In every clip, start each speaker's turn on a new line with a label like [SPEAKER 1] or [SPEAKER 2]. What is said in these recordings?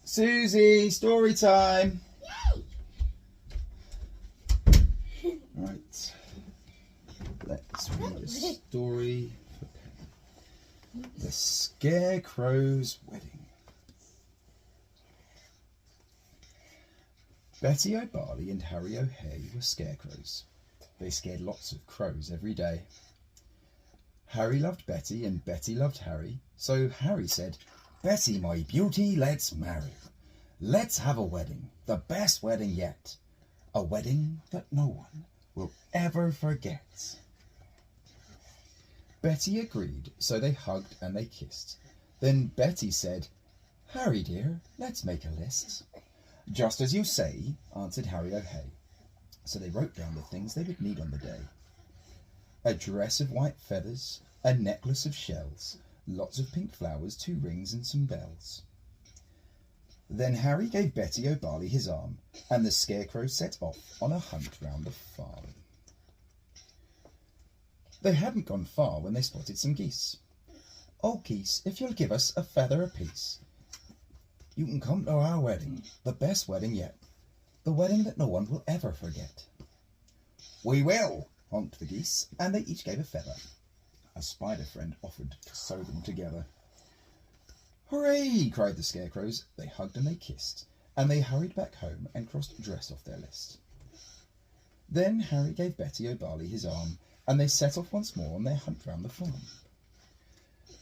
[SPEAKER 1] Susie, story time. Right. Let's read a story for Penny. The Scarecrow's Wedding. Betty O'Barley and Harry O'Hay were scarecrows. They scared lots of crows every day. Harry loved Betty and Betty loved Harry, so Harry said, "Betty, my beauty, let's marry. Let's have a wedding, the best wedding yet. A wedding that no one will ever forget." Betty agreed, so they hugged and they kissed. Then Betty said, "Harry dear, let's make a list." "Just as you say," answered Harry O'Hay. So they wrote down the things they would need on the day. A dress of white feathers, a necklace of shells, lots of pink flowers, 2 rings and some bells. Then Harry gave Betty O'Barley his arm, and the Scarecrow set off on a hunt round the farm. They hadn't gone far when they spotted some geese. "Oh, geese, if you'll give us a feather apiece, you can come to our wedding, the best wedding yet, the wedding that no one will ever forget." "We will," honked the geese, and they each gave a feather. A spider friend offered to sew them together. "Hooray!" cried the Scarecrows. They hugged and they kissed, and they hurried back home and crossed dress off their list. Then Harry gave Betty O'Barley his arm, and they set off once more on their hunt round the farm.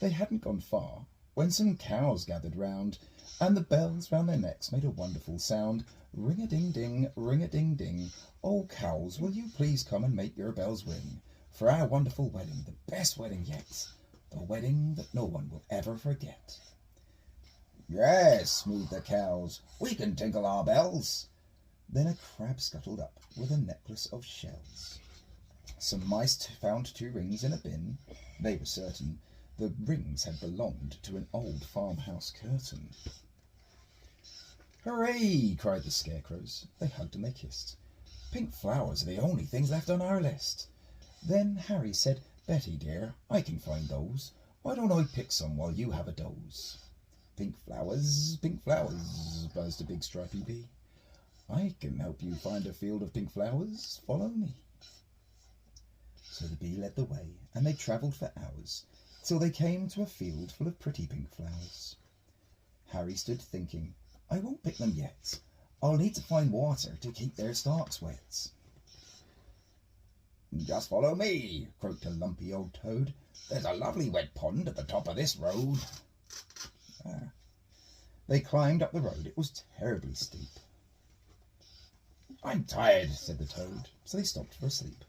[SPEAKER 1] They hadn't gone far when some cows gathered round, and the bells round their necks made a wonderful sound. Ring-a-ding-ding, ring-a-ding-ding. "Oh, cows, will you please come and make your bells ring, for our wonderful wedding, the best wedding yet, the wedding that no one will ever forget." "Yes," moved the cows, "we can tinkle our bells." Then a crab scuttled up with a necklace of shells. Some mice found 2 rings in a bin. They were certain the rings had belonged to an old farmhouse curtain. "Hooray!" cried the Scarecrows. They hugged and they kissed. "Pink flowers are the only things left on our list." Then Harry said, "Betty dear, I can find those. Why don't I pick some while you have a doze?" Pink flowers," buzzed a big stripy bee. "I can help you find a field of pink flowers. Follow me." So the bee led the way, and they travelled for hours, till they came to a field full of pretty pink flowers. Harry stood thinking, "I won't pick them yet. I'll need to find water to keep their stalks wet." "Just follow me," croaked a lumpy old toad. "There's a lovely wet pond at the top of this road." They climbed up the road. It was terribly steep. "I'm tired," said the toad, so they stopped for a sleep.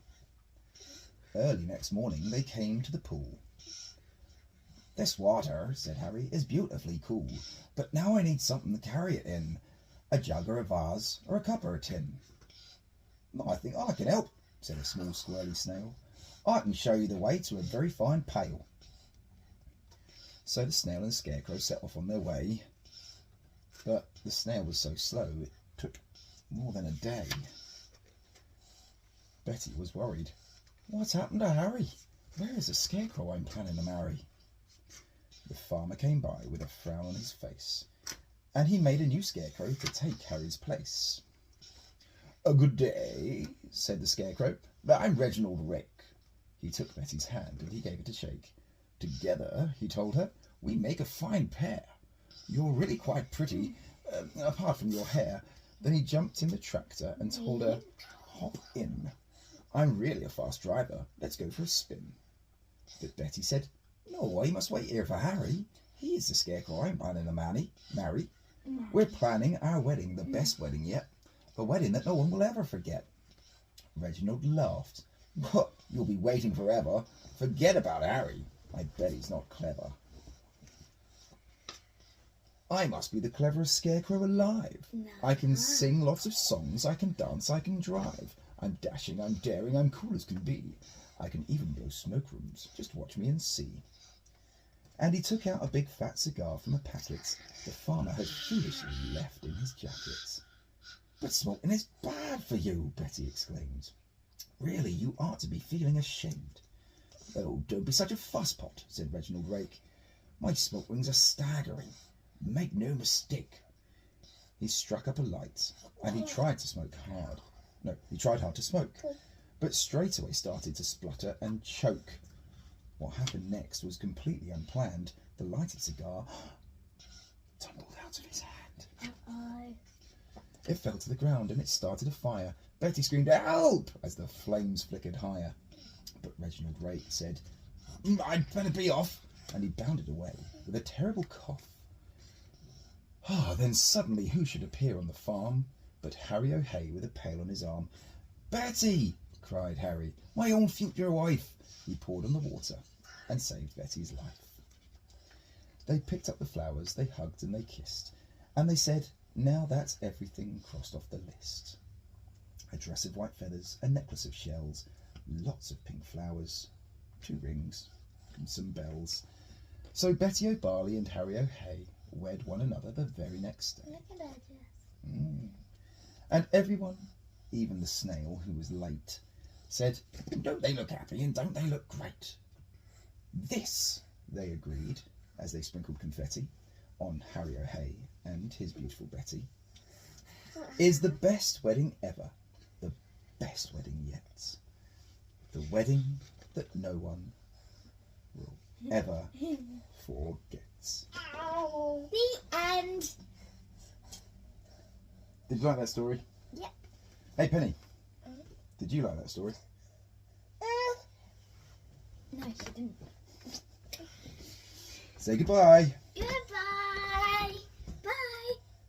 [SPEAKER 1] Early next morning they came to the pool. "This water," said Harry, "is beautifully cool, but now I need something to carry it in, a jug or a vase or a cup or a tin." "I think I can help," said a small squirrely snail. "I can show you the way to a very fine pail." So the snail and Scarecrow set off on their way, but the snail was so slow it took more than a day. Betty was worried. "What's happened to Harry? Where is the Scarecrow I'm planning to marry?" The farmer came by with a frown on his face, and he made a new Scarecrow to take Harry's place. "A good day," said the Scarecrow. "I'm Reginald Rake." He took Betty's hand and he gave it a shake. "Together," he told her, "we make a fine pair. You're really quite pretty, apart from your hair." Then he jumped in the tractor and told her, "Hop in. I'm really a fast driver. Let's go for a spin." But Betty said, "No, I must wait here for Harry. He is the Scarecrow I'm planning to marry. We're planning our wedding, the best wedding yet, the wedding that no one will ever forget." Reginald laughed. "What, you'll be waiting forever? Forget about Harry. I bet he's not clever." "I must be the cleverest Scarecrow alive. I can sing lots of songs, I can dance, I can drive. I'm dashing, I'm daring, I'm cool as can be. I can even blow smoke rooms. Just watch me and see." And he took out a big fat cigar from a packet the farmer had foolishly left in his jacket. "But smoking is bad for you," Betty exclaimed. "Really, you ought to be feeling ashamed." "Oh, don't be such a fusspot," said Reginald Rake. "My smoke rings are staggering. Make no mistake, he struck up a light and he tried to smoke hard. No, he tried hard to smoke, but straight away started to splutter and choke. What happened next was completely unplanned. The lighted cigar tumbled out of his hand. It fell to the ground and it started a fire. Betty screamed, "Help!" as the flames flickered higher. But Reginald Rake said, "I'd better be off," and he bounded away with a terrible cough. Then suddenly who should appear on the farm but Harry O'Hay with a pail on his arm. "Betty!" cried Harry, "my own future wife!" He poured on the water and saved Betty's life. They picked up the flowers, they hugged and they kissed, and they said, "Now that's everything crossed off the list." A dress of white feathers, a necklace of shells, lots of pink flowers, 2 rings and some bells. So Betty O'Barley and Harry O'Hay wed one another the very next day.
[SPEAKER 2] Look at that dress.
[SPEAKER 1] And everyone, even the snail who was late, said, "Don't they look happy and don't they look great?" This, they agreed, as they sprinkled confetti on Harry O'Hay and his beautiful Betty, is the best wedding ever, the best wedding yet, the wedding that no one will ever forget.
[SPEAKER 2] The end.
[SPEAKER 1] Did you like that story?
[SPEAKER 2] Yeah.
[SPEAKER 1] Hey Penny, did you like that story?
[SPEAKER 2] No, she didn't.
[SPEAKER 1] Say goodbye.
[SPEAKER 2] You have